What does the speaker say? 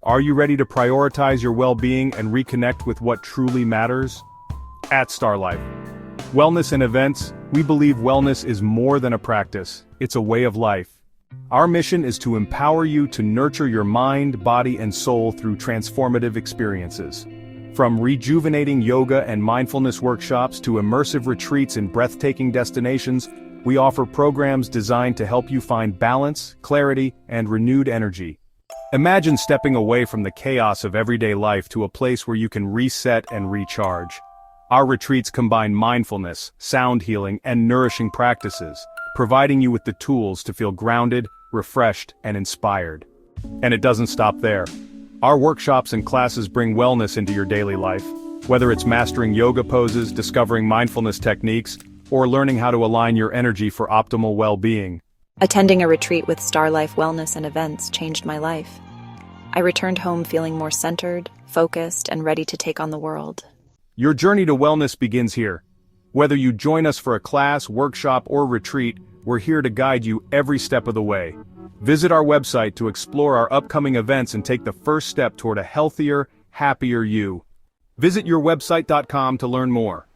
Are you ready to prioritize your well-being and reconnect with what truly matters? At Starlife Wellness and Events, we believe wellness is more than a practice, it's a way of life. Our mission is to empower you to nurture your mind, body, and soul through transformative experiences. From rejuvenating yoga and mindfulness workshops to immersive retreats in breathtaking destinations, we offer programs designed to help you find balance, clarity, and renewed energy. Imagine stepping away from the chaos of everyday life to a place where you can reset and recharge. Our retreats combine mindfulness, sound healing, and nourishing practices, providing you with the tools to feel grounded, refreshed, and inspired. And it doesn't stop there. Our workshops and classes bring wellness into your daily life, whether it's mastering yoga poses, discovering mindfulness techniques, or learning how to align your energy for optimal well-being. Attending a retreat with Starlife Wellness and Events changed my life. I returned home feeling more centered, focused, and ready to take on the world. Your journey to wellness begins here. Whether you join us for a class, workshop, or retreat, we're here to guide you every step of the way. Visit our website to explore our upcoming events and take the first step toward a healthier, happier you. Visit yourwebsite.com to learn more.